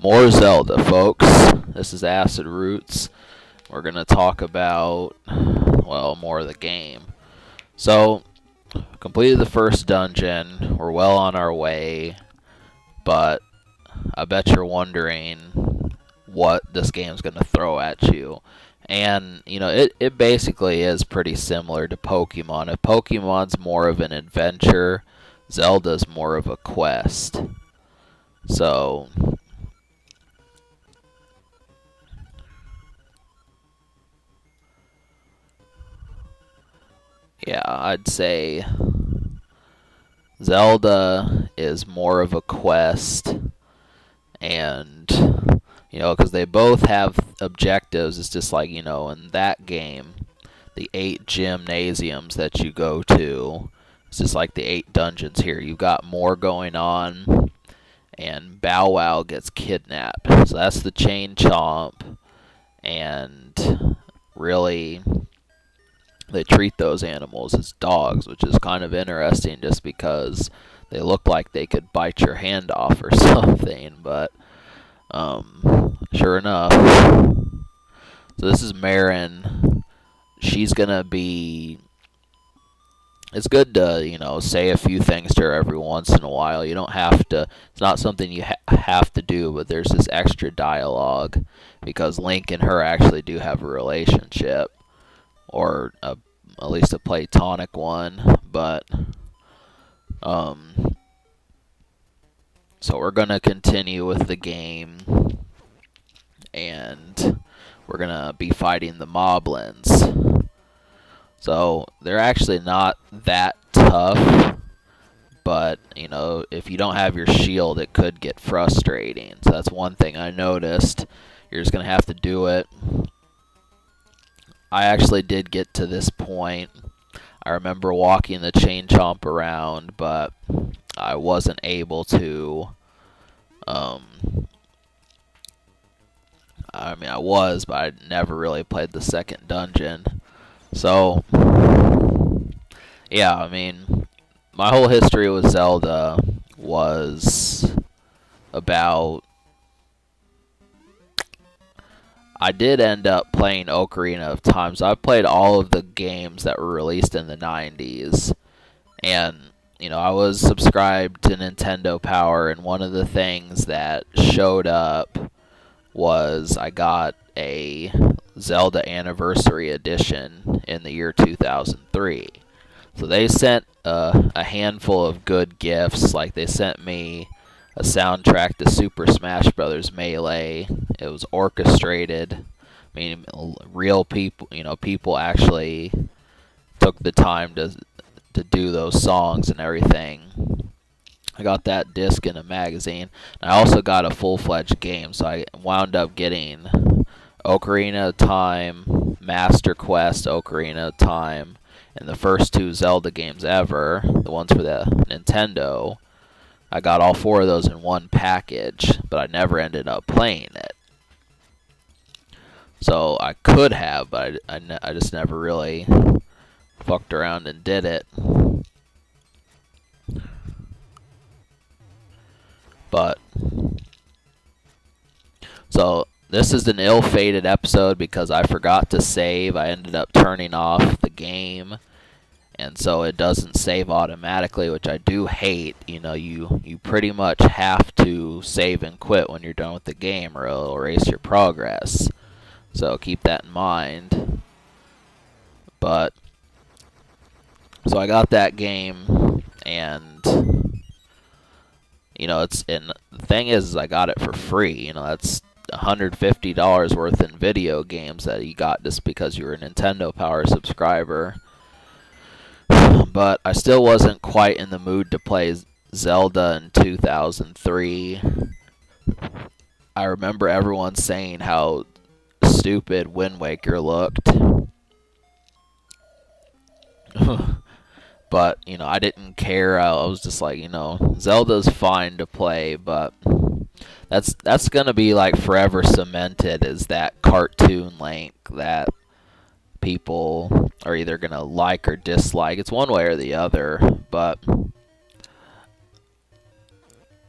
More Zelda, folks. This is Acid Roots. We're going to talk about, well, more of the game. So, completed the first dungeon. We're well on our way. But I bet you're wondering what this game's going to throw at you. And, you know, it basically is pretty similar to Pokemon. If Pokemon's more of an adventure, Zelda's more of a quest. So, yeah, I'd say Zelda is more of a quest, and, you know, because they both have objectives. It's just like, you know, in that game, the 8 gymnasiums that you go to, it's just like the 8 dungeons here. You've got more going on, and Bow Wow gets kidnapped. So that's the Chain Chomp, and really, they treat those animals as dogs, which is kind of interesting just because they look like they could bite your hand off or something, but sure enough. So this is Marin. She's gonna be... It's good to, you know, say a few things to her every once in a while. You don't have to... It's not something you have to do, but there's this extra dialogue because Link and her actually do have a relationship. Or at least a platonic one, but so we're gonna continue with the game, and we're gonna be fighting the moblins. So they're actually not that tough, but you know, if you don't have your shield, it could get frustrating. So that's one thing I noticed. You're just gonna have to do it. I actually did get to this point. I remember walking the Chain Chomp around, but I wasn't able to. I mean, I was, but I never really played the second dungeon. So, yeah, I mean, my whole history with Zelda was about... I did end up playing Ocarina of Time, so I played all of the games that were released in the 90s. And, you know, I was subscribed to Nintendo Power, and one of the things that showed up was I got a Zelda Anniversary Edition in the year 2003. So they sent a handful of good gifts, like they sent me a soundtrack to Super Smash Bros. Melee. It was orchestrated. I mean, real people, you know, people actually took the time to do those songs and everything. I got that disc in a magazine. I also got a full-fledged game, so I wound up getting Ocarina of Time, Master Quest, Ocarina of Time, and the first 2 Zelda games ever, the ones for the Nintendo. I got all 4 of those in one package, but I never ended up playing it. So I could have, but I just never really fucked around and did it. But, so this is an ill-fated episode because I forgot to save. I ended up turning off the game, and so it doesn't save automatically, which I do hate. You know, you pretty much have to save and quit when you're done with the game, or it'll erase your progress. So keep that in mind. But, so I got that game, and, you know, and the thing is I got it for free. You know, that's $150 worth in video games that you got just because you were a Nintendo Power subscriber. But I still wasn't quite in the mood to play Zelda in 2003. I remember everyone saying how stupid Wind Waker looked. But, you know, I didn't care. I was just like, you know, Zelda's fine to play, but that's gonna be like forever cemented as that cartoon Link that people are either gonna like or dislike. It's one way or the other, but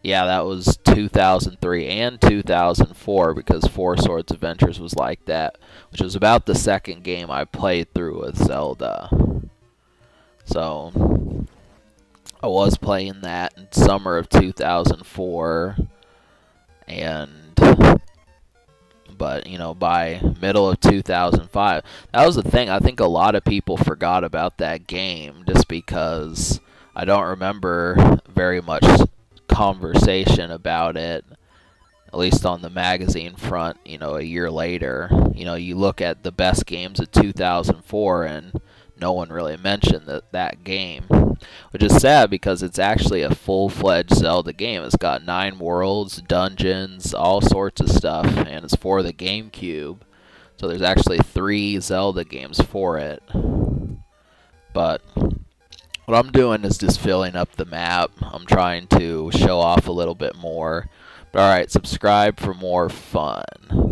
yeah, that was 2003 and 2004 because Four Swords Adventures was like that, which was about the second game I played through with Zelda. So I was playing that in summer of 2004, but by middle of 2005, that was the thing. I think a lot of people forgot about that game just because I don't remember very much conversation about it, at least on the magazine front, a year later. You look at the best games of 2004 and no one really mentioned that game, which is sad because it's actually a full-fledged Zelda game. It's got 9 worlds, dungeons, all sorts of stuff, and it's for the GameCube. So there's actually 3 Zelda games for it. But what I'm doing is just filling up the map. I'm trying to show off a little bit more. But alright, subscribe for more fun.